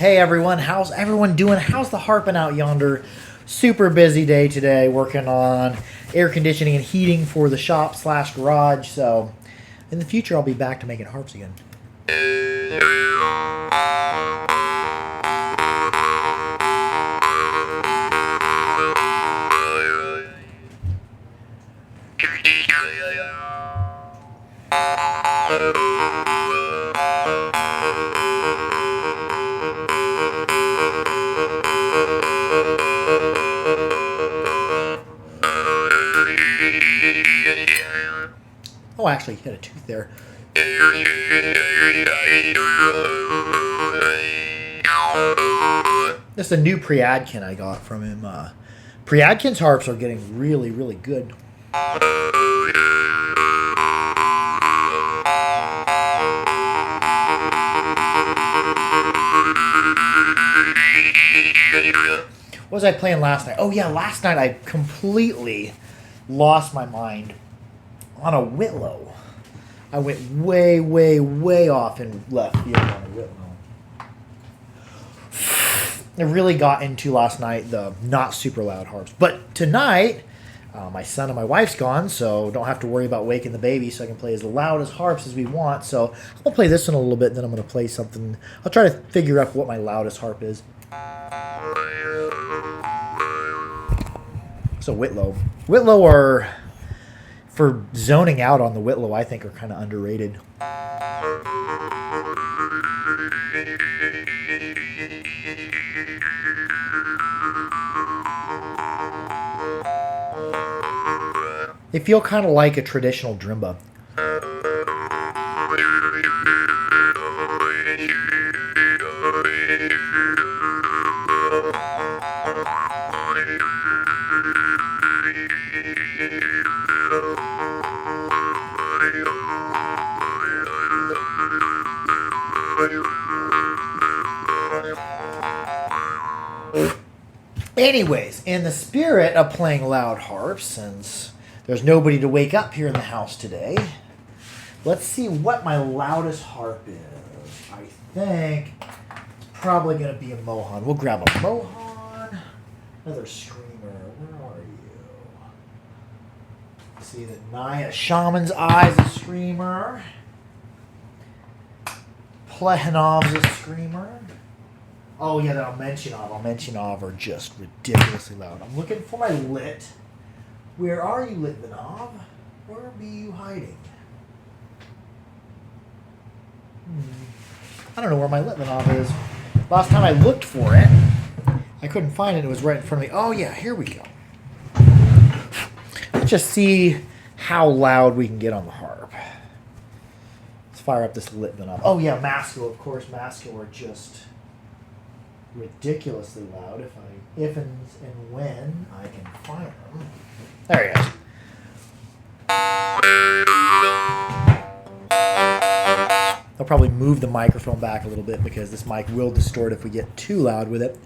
Hey everyone, how's everyone doing? How's the harping out yonder? Super busy day today, working on air conditioning and heating for the shop slash garage. So in the future, I'll be back to making harps again. Oh, actually, he had a tooth there. This is a new Priadkin I got from him. Priadkin's harps are getting really, really good. What was I playing last night? Oh yeah, last night I completely lost my mind on a Whitlow. I went way, way, way off in left field on a Whitlow. I really got into last night the not super loud harps. But tonight, my son and my wife's gone, so don't have to worry about waking the baby, so I can play as loud as harps as we want. So I'm going to play this one a little bit, and then I'm going to play something. I'll try to figure out what my loudest harp is. So Whitlow. Whitlow are, for zoning out on the Whitlow, I think are kind of underrated. They feel kind of like a traditional drimba. Anyways, in the spirit of playing loud harps, since there's nobody to wake up here in the house today, let's see what my loudest harp is. I think it's probably going to be a Mohan. We'll grab a Mohan. Another Screamer. Where are you? See the Naya Shaman's Eyes, a Screamer. Plehanov's a Screamer. Oh yeah, that Almenchionov are just ridiculously loud. I'm looking for my lit. Where are you, Litvinov? Where be you hiding? I don't know where my Litvinov is. Last time I looked for it, I couldn't find it. It was right in front of me. Oh yeah, here we go. Let's just see how loud we can get on the harp. Let's fire up this Litvinov. Oh yeah, Masco, of course. Masco are just ridiculously loud if and when I can find them. There he is. I'll probably move the microphone back a little bit because this mic will distort if we get too loud with it.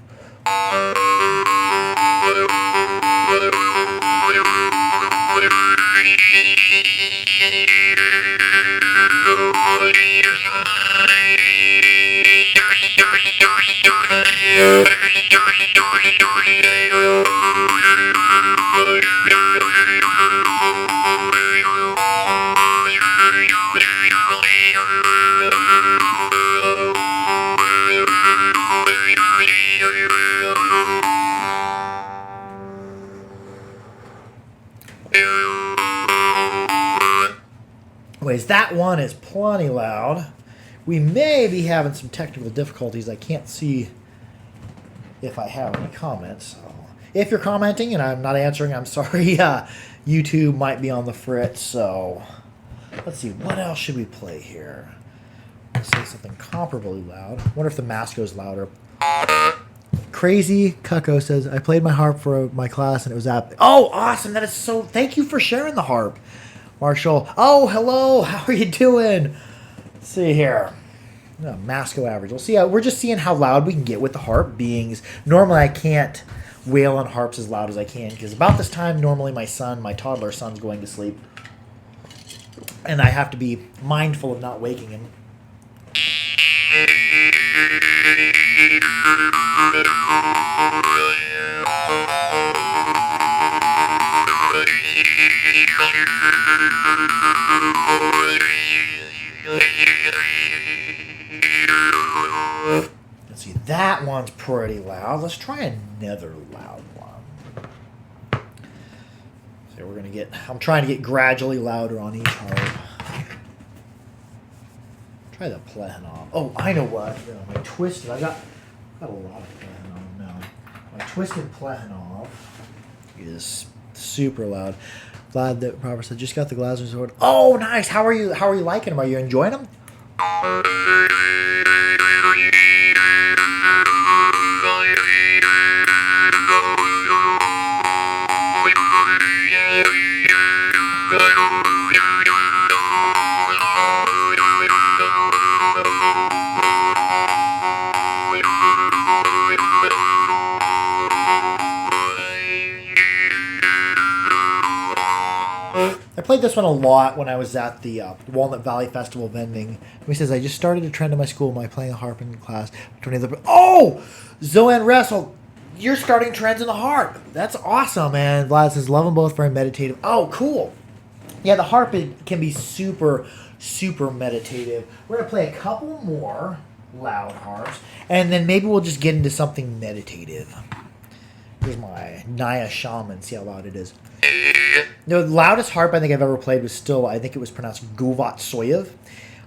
Anyways, that one is plenty loud. We may be having some technical difficulties. I can't see if I have any comments. So if you're commenting and I'm not answering, I'm sorry. YouTube might be on the fritz. So let's see. What else should we play here? Let's say something comparably loud. I wonder if the Masco's louder. Crazy Cucko says, I played my harp for my class and it was at... Oh, awesome. That is so... Thank you for sharing the harp, Marshall. Oh, hello. How are you doing? Let's see here. Masco average. We'll see. We're just seeing how loud we can get with the harp beings. Normally, I can't wail on harps as loud as I can because about this time, normally my toddler son's going to sleep. And I have to be mindful of not waking him. Let's see, that one's pretty loud. Let's try another loud one. So we're gonna get. I'm trying to get gradually louder on each harp. Try the Plehanov. Oh, I know what. My twisted. I got a lot of Plehanov now. My twisted Plehanov is super loud. Glad that Robert said just got the Glasgow sword. Oh, nice. How are you? How are you liking them? Are you enjoying them? I played this one a lot when I was at the Walnut Valley Festival vending. He says, I just started a trend in my school by playing a harp in class. Oh! Zoan Wrestle, you're starting trends in the harp. That's awesome, man. Vlad says, love them both, very meditative. Oh, cool. Yeah, the harp can be super, super meditative. We're going to play a couple more loud harps, and then maybe we'll just get into something meditative. Here's my Naya Shaman. See how loud it is. The loudest harp I think I've ever played was still, I think it was pronounced Govat Soyev.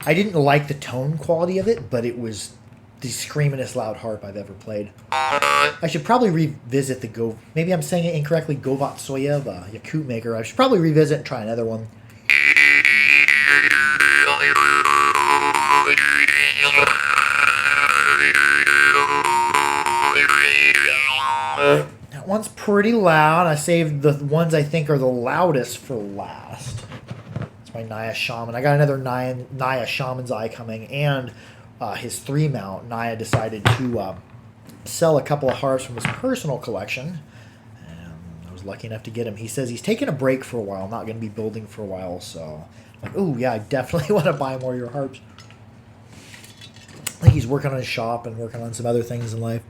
I didn't like the tone quality of it, but it was the screamingest loud harp I've ever played. I should probably revisit the maybe I'm saying it incorrectly, Govat Soyev, Yakut maker. I should probably revisit and try another one. That one's pretty loud. I saved the ones I think are the loudest for last. It's my Naya Shaman. I got another Naya Shaman's Eye coming, and his 3-mount. Naya decided to sell a couple of harps from his personal collection. And I was lucky enough to get him. He says he's taking a break for a while, not going to be building for a while. So, like, oh yeah, I definitely want to buy more of your harps. I think he's working on his shop and working on some other things in life.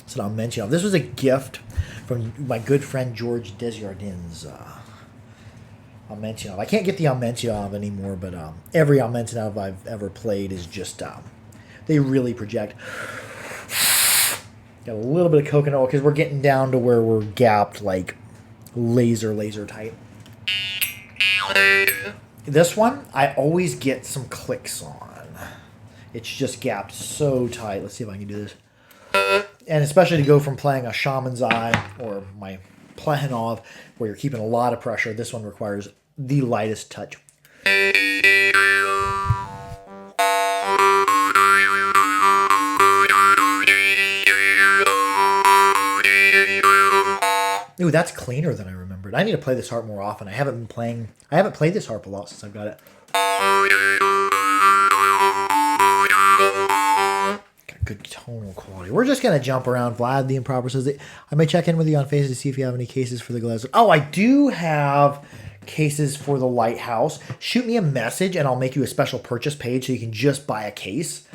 So I'll mention. This was a gift from my good friend George Desjardins. Almentionov. I can't get the Almentionov anymore, but every Almentionov I've ever played is just they really project. Got a little bit of coconut because we're getting down to where we're gapped like laser tight. This one I always get some clicks on. It's just gapped so tight. Let's see if I can do this. And especially to go from playing a Shaman's Eye or my Plehanov, where you're keeping a lot of pressure, this one requires the lightest touch. Ooh, that's cleaner than I remembered. I need to play this harp more often. I haven't played this harp a lot since I've got it. Good tonal quality. We're just going to jump around. Vlad the Improper says that I may check in with you on Facebook to see if you have any cases for the Glasgow. Oh, I do have cases for the Lighthouse. Shoot me a message and I'll make you a special purchase page so you can just buy a case.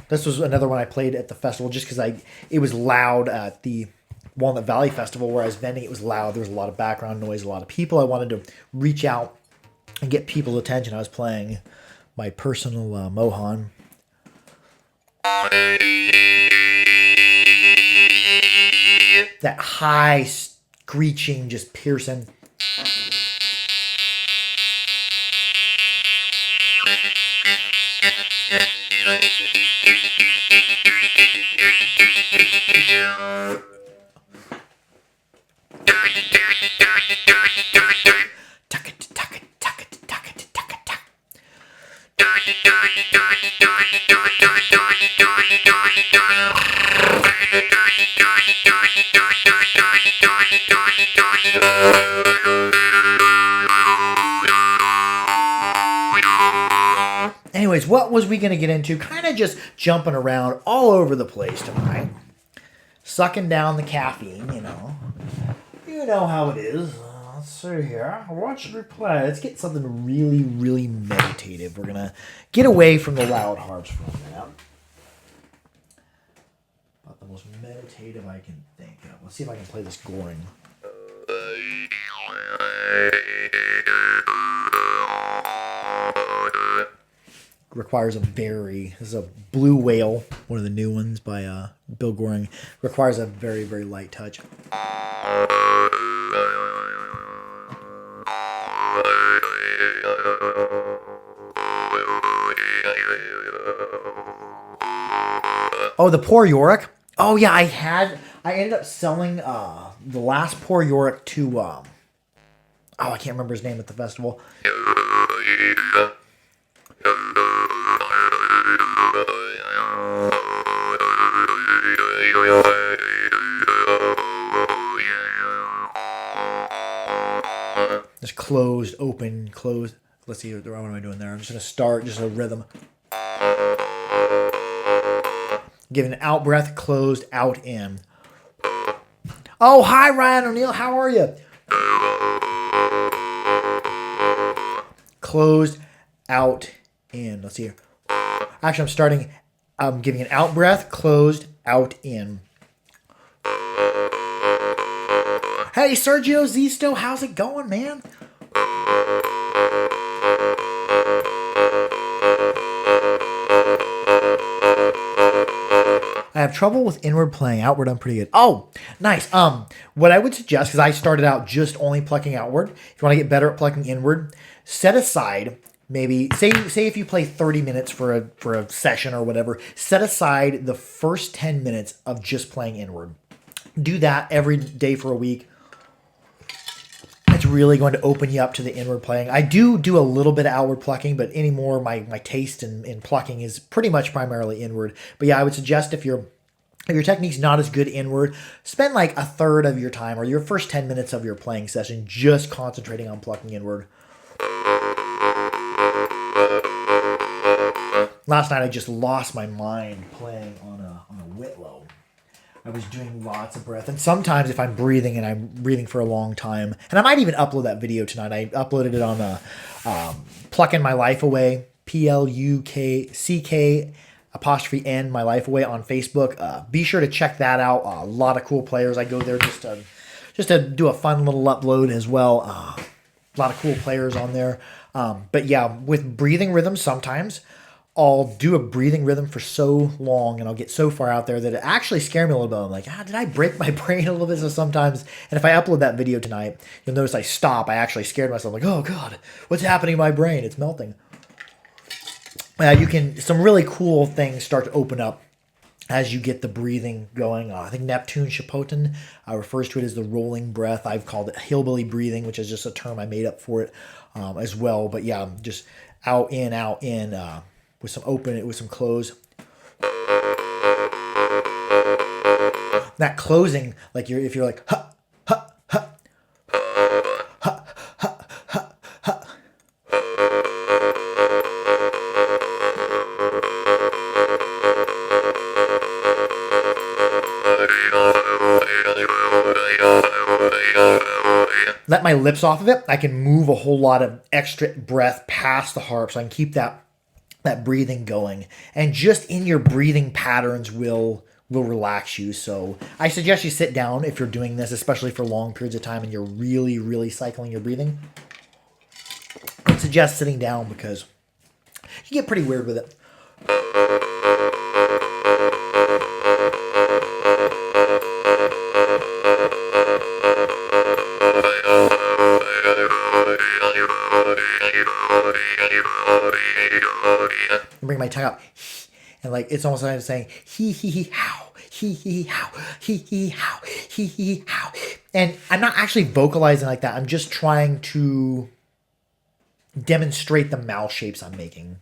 This was another one I played at the festival just because it was loud at the Walnut Valley Festival where I was vending. It was loud. There was a lot of background noise, a lot of people. I wanted to reach out and get people's attention. I was playing my personal Mohan. That high screeching, just piercing. Anyways, what was we going to get into? Kind of just jumping around all over the place tonight. Sucking down the caffeine, you know. You know how it is. Let's see here. What should we play? Let's get something really, really meditative. We're going to get away from the loud harps for a minute. most meditative I can think of. Let's see if I can play this Goring. Requires this is a Blue Whale, one of the new ones by Bill Goring. Requires a very, very light touch. Oh, the Poor Yorick. Oh yeah, I ended up selling the last Poor Yorick to I can't remember his name at the festival. Just closed, open, closed. Let's see, what am I doing there? I'm just going to start just a rhythm. Give an out breath, closed, out, in. Oh, hi, Ryan O'Neill. How are you? Closed, out, in. Let's see here. Actually, I'm giving an out breath, closed, out, in. Hey, Sergio Zisto, how's it going, man? I have trouble with inward playing. Outward, I'm pretty good. Oh, nice. What I would suggest, because I started out just only plucking outward. If you want to get better at plucking inward, set aside maybe say if you play 30 minutes for a session or whatever. Set aside the first 10 minutes of just playing inward. Do that every day for a week. It's really going to open you up to the inward playing. I do a little bit of outward plucking, but anymore my taste in plucking is pretty much primarily inward. But yeah, I would suggest if your technique's not as good inward, spend like a third of your time or your first 10 minutes of your playing session just concentrating on plucking inward. Last night I just lost my mind playing on a Whitlow. I was doing lots of breath. And sometimes if I'm breathing and I'm breathing for a long time, and I might even upload that video tonight. I uploaded it on Plucking My Life Away, PLUCK_N, My Life Away on Facebook. Be sure to check that out. A lot of cool players. I go there just to do a fun little upload as well. A lot of cool players on there. But yeah, with breathing rhythms, sometimes I'll do a breathing rhythm for so long and I'll get so far out there that it actually scares me a little bit. I'm like, did I break my brain a little bit? So sometimes, and if I upload that video tonight, you'll notice I stop. I actually scared myself. Like, oh God, what's happening to my brain? It's melting. Some really cool things start to open up as you get the breathing going. I think Neptune Chapotin refers to it as the rolling breath. I've called it hillbilly breathing, which is just a term I made up for it as well. But yeah, just out, in, with some open, with some close. That closing, like if you're like, ha, ha, ha, ha, ha, ha, ha. Let my lips off of it. I can move a whole lot of extra breath past the harp, so I can keep that breathing going, and just in your breathing patterns will relax you. So I suggest you sit down if you're doing this, especially for long periods of time and you're really, really cycling your breathing. I would suggest sitting down because you get pretty weird with it. Bring my tongue up, and like it's almost like I'm saying how, how, and I'm not actually vocalizing like that. I'm just trying to demonstrate the mouth shapes I'm making,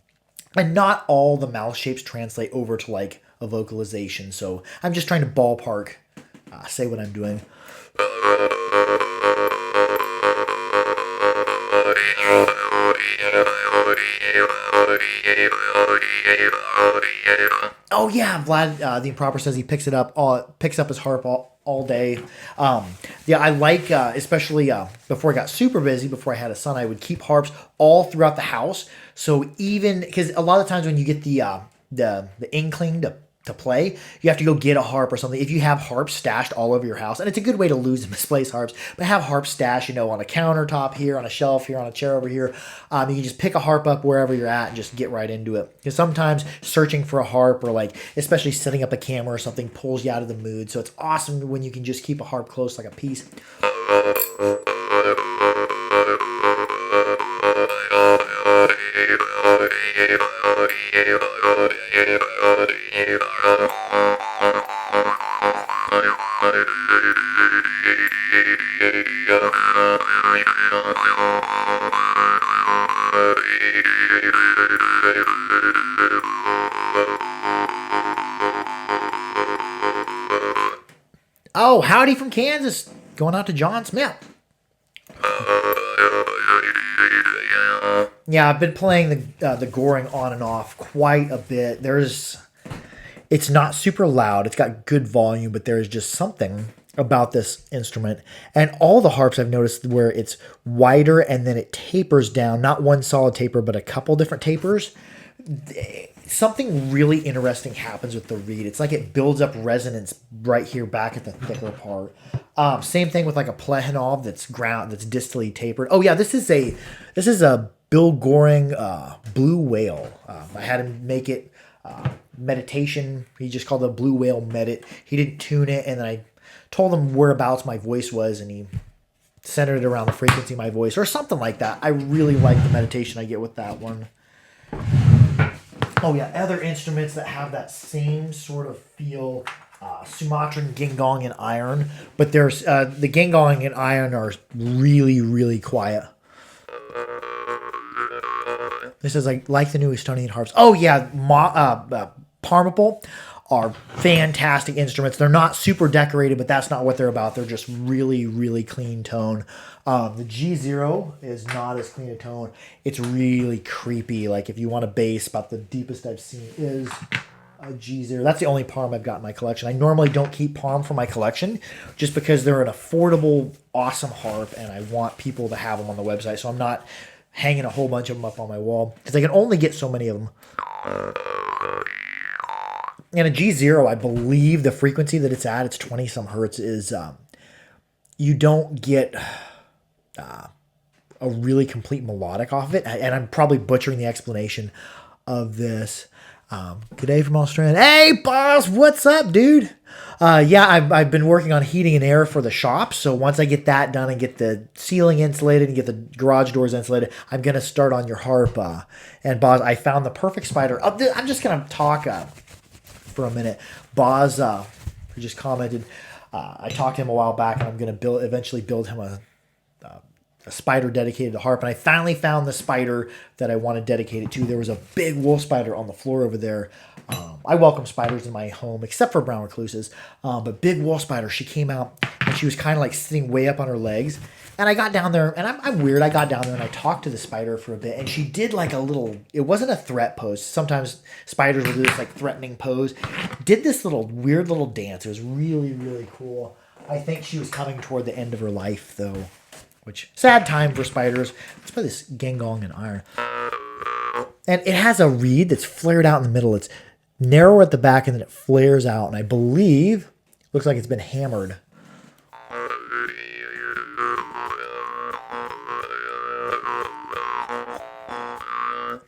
and not all the mouth shapes translate over to like a vocalization. So I'm just trying to ballpark say what I'm doing. Oh yeah, Vlad, the Improper says he picks up his harp all day. Yeah, I like especially before I got super busy, before I had a son, I would keep harps all throughout the house. So even because a lot of times when you get the inkling to to play, you have to go get a harp or something. If you have harps stashed all over your house, and it's a good way to lose and misplace harps, but have harps stashed, on a countertop here, on a shelf here, on a chair over here. You can just pick a harp up wherever you're at and just get right into it. Because sometimes searching for a harp or especially setting up a camera or something pulls you out of the mood. So it's awesome when you can just keep a harp close like a piece. Oh, howdy from Kansas. Going out to John Smith. Yeah, I've been playing the goring on and off quite a bit. It's not super loud. It's got good volume, but there is just something about this instrument. And all the harps I've noticed where it's wider and then it tapers down, not one solid taper, but a couple different tapers. Something really interesting happens with the reed. It's like it builds up resonance right here back at the thicker part. Same thing with like a Plekhanov that's distally tapered. Oh yeah, this is a Bill Goring Blue Whale. I had him make it meditation. He just called it a Blue Whale Medit. He didn't tune it, and then I told him whereabouts my voice was, and he centered it around the frequency of my voice or something like that. I really like the meditation I get with that one. Oh yeah, other instruments that have that same sort of feel, Sumatran gingong and iron, but there's the gingong and iron are really, really quiet. This is like the new Estonian harps. Oh yeah, Parmapal are fantastic instruments. They're not super decorated, but that's not what they're about. They're just really, really clean tone. The G0 is not as clean a tone. It's really creepy. Like if you want a bass, about the deepest I've seen is a G0. That's the only Parm I've got in my collection. I normally don't keep Parm for my collection just because they're an affordable, awesome harp, and I want people to have them on the website. So I'm not hanging a whole bunch of them up on my wall because I can only get so many of them. And a G0, I believe the frequency that it's at, it's 20 some hertz, is you don't get a really complete melodic off of it. And I'm probably butchering the explanation of this. Good day from Australia. Hey, boss, what's up, dude? Yeah, I've been working on heating and air for the shop. So once I get that done and get the ceiling insulated and get the garage doors insulated, I'm going to start on your harp. And boss, I found the perfect spider. I'm just going to talk for a minute. Boz, who just commented, I talked to him a while back, and I'm going to eventually build him a spider dedicated to harp. And I finally found the spider that I want to dedicate it to. There was a big wolf spider on the floor over there. I welcome spiders in my home, except for brown recluses. But big wolf spider, she came out, and she was kind of like sitting way up on her legs. And I got down there, and I'm weird. I got down there, and I talked to the spider for a bit, and she did like a little, it wasn't a threat pose. Sometimes spiders will do this like threatening pose. Did this weird little dance. It was really, really cool. I think she was coming toward the end of her life, though, which, sad time for spiders. Let's play this gangong and iron. And it has a reed that's flared out in the middle. It's narrow at the back, and then it flares out, and I believe, looks like it's been hammered.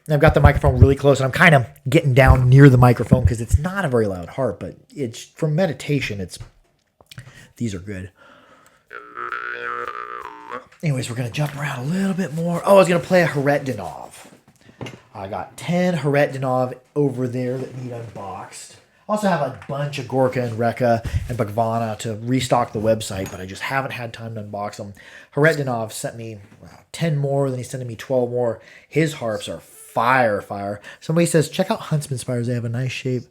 And I've got the microphone really close, and I'm kind of getting down near the microphone because it's not a very loud harp, but it's for meditation. These are good. Anyways, we're going to jump around a little bit more. Oh, I was going to play a Haretdinov. I got 10 Haretdinov over there that need unboxed. I also have a bunch of Gorka and Reka and Bhagvana to restock the website, but I just haven't had time to unbox them. Haretdinov sent me 10 more, then he's sending me 12 more. His harps are fire. Somebody says, check out Huntsman spiders. They have a nice shape.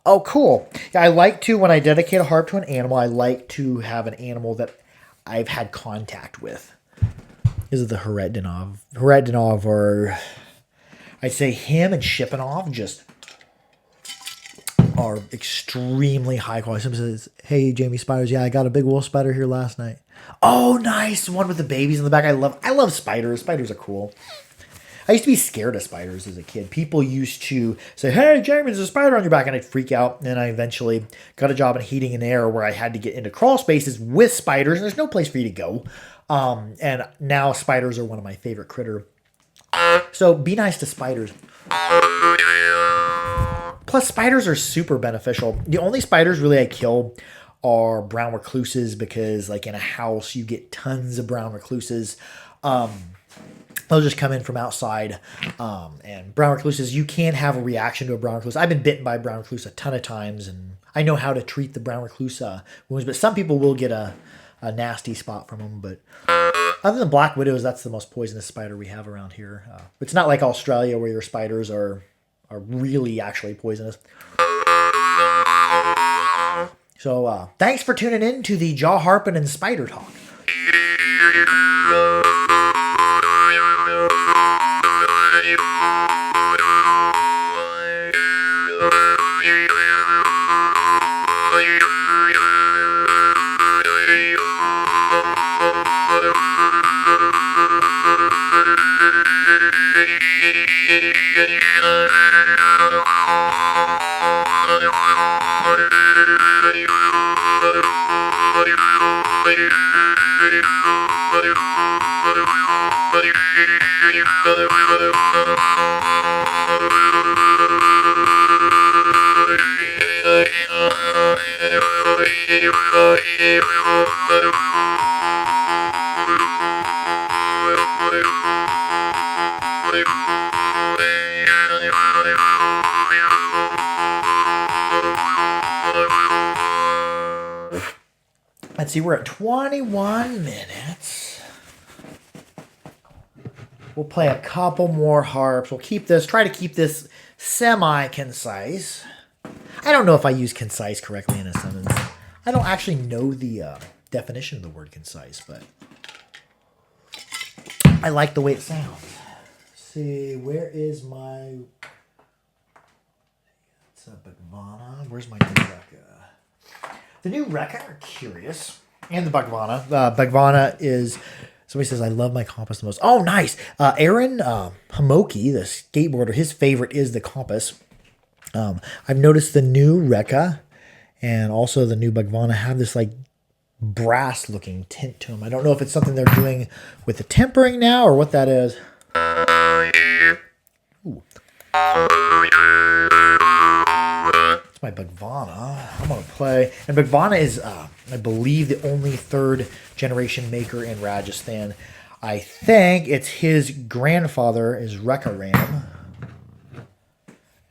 Oh, cool. Yeah, I like to, when I dedicate a harp to an animal, I like to have an animal that I've had contact with. This is the Haretdinov. Haretdinov, or I'd say him and Shipanov just are extremely high quality. Somebody says, hey, Jamie Spiders. Yeah, I got a big wolf spider here last night. Oh, nice. One with the babies in the back. I love spiders. Spiders are cool. I used to be scared of spiders as a kid. People used to say, "Hey, James, there's a spider on your back," and I'd freak out. And I eventually got a job in heating and air where I had to get into crawl spaces with spiders, and there's no place for you to go. And now spiders are one of my favorite critter. So be nice to spiders. Plus, spiders are super beneficial. The only spiders really I kill are brown recluses because, like, in a house, you get tons of brown recluses. They'll just come in from outside. And brown recluses, you can have a reaction to a brown recluse. I've been bitten by a brown recluse a ton of times, and I know how to treat the brown recluse wounds, but some people will get a nasty spot from them. But other than black widows, that's the most poisonous spider we have around here. It's not like Australia where your spiders are really actually poisonous. So thanks for tuning in to the Jaw Harping and Spider Talk. Let's see, we're at 21 minutes. We'll play a couple more harps. We'll try to keep this semi-concise. I don't know if I use concise correctly in a sentence. I don't actually know the definition of the word concise, but I like the way it sounds. Let's see, where is my... It's a Bhagavana. Where's my new Rekha? The new Rekha are curious. And the Bhagavana. Bhagavana is... Somebody says, I love my compass the most. Oh, nice. Aaron Hamoki, the skateboarder, his favorite is the compass. I've noticed the new Rekha and also the new Bhagavana have this like brass-looking tint to them. I don't know if it's something they're doing with the tempering now or what that is. Ooh. It's my Bhagavana. I'm going to play. And Bhagavana is, I believe, the only third-generation maker in Rajasthan. I think it's his grandfather is Rekha Ram.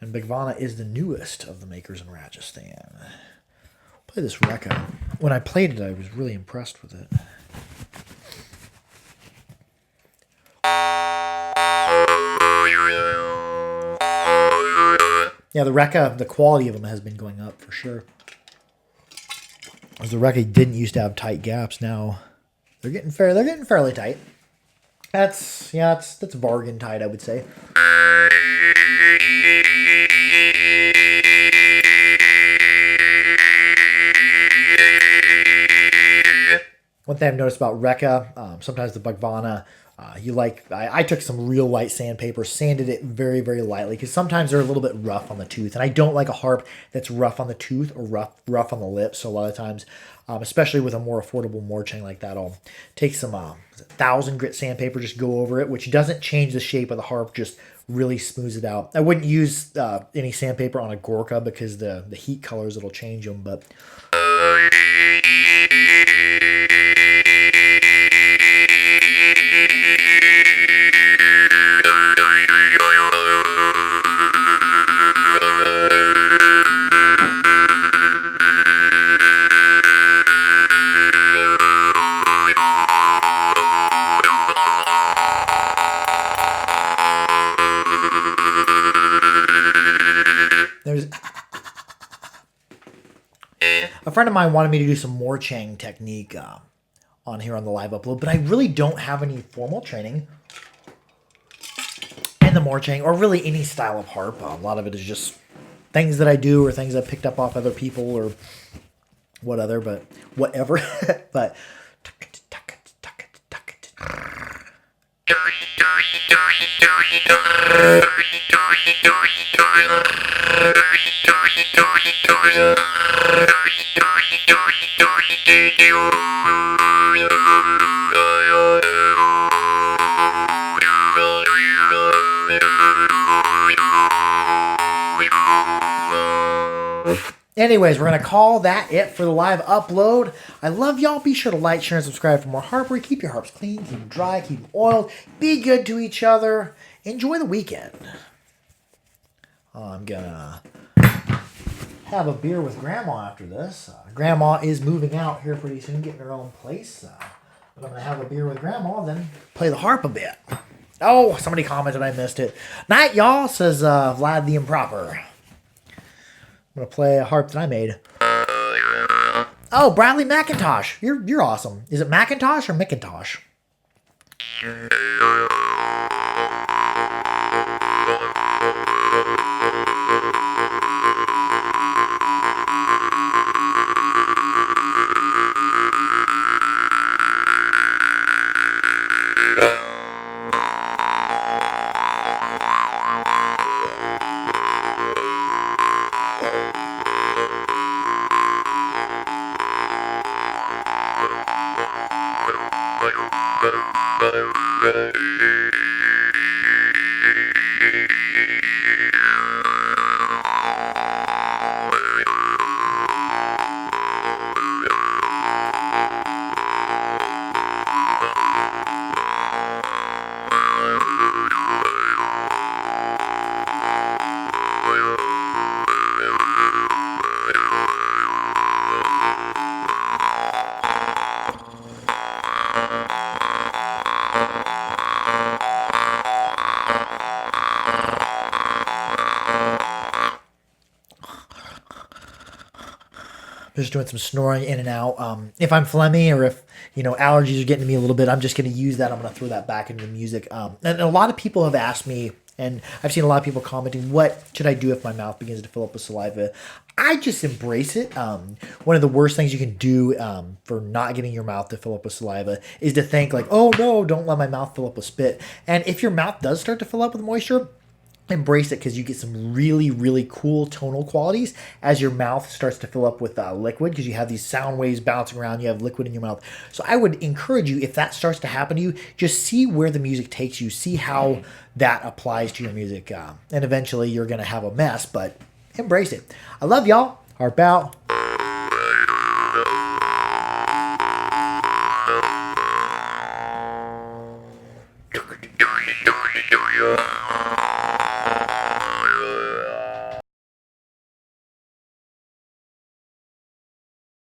And Bhagavana is the newest of the makers in Rajasthan. Play this Rekha. When I played it, I was really impressed with it. Yeah, the Rekha, the quality of them has been going up for sure. As the Rekha didn't used to have tight gaps, now they're getting fairly tight. That's bargain tight, I would say. One thing I've noticed about Rekha, sometimes the Bhagavana, I took some real light sandpaper, sanded it very, very lightly, because sometimes they're a little bit rough on the tooth, and I don't like a harp that's rough on the tooth or rough on the lips. So a lot of times, especially with a more affordable Morchang like that, I'll take some 1,000 grit sandpaper, just go over it, which doesn't change the shape of the harp, just really smooths it out. I wouldn't use any sandpaper on a Gorka because the heat colors, it'll change them, but... A friend of mine wanted me to do some Morchang technique on here on the live upload, but I really don't have any formal training in the Morchang or really any style of harp. A lot of it is just things that I do or things I picked up off other people or whatever. But Anyways, we're going to call that it for the live upload. I love y'all. Be sure to like, share, and subscribe for more Harper. Keep your harps clean, keep them dry, keep them oiled. Be good to each other. Enjoy the weekend. I'm going to have a beer with Grandma after this. Grandma is moving out here pretty soon, getting her own place. But I'm going to have a beer with Grandma, then play the harp a bit. Oh, somebody commented I missed it. Night, y'all, says Vlad the Improper. I'm going to play a harp that I made. Oh, Bradley McIntosh. You're awesome. Is it Macintosh or McIntosh? Just doing some snoring in and out. If I'm phlegmy or if, allergies are getting to me a little bit, I'm just going to use that. I'm going to throw that back into the music. And a lot of people have asked me, and I've seen a lot of people commenting, what should I do if my mouth begins to fill up with saliva? I just embrace it. One of the worst things you can do for not getting your mouth to fill up with saliva is to think like, oh no, don't let my mouth fill up with spit. And if your mouth does start to fill up with moisture, embrace it, because you get some really, really cool tonal qualities as your mouth starts to fill up with liquid, because you have these sound waves bouncing around, you have liquid in your mouth. So I would encourage you, if that starts to happen to you, just see where the music takes you, see how that applies to your music, and eventually you're going to have a mess, but embrace it. I love y'all. Harp out.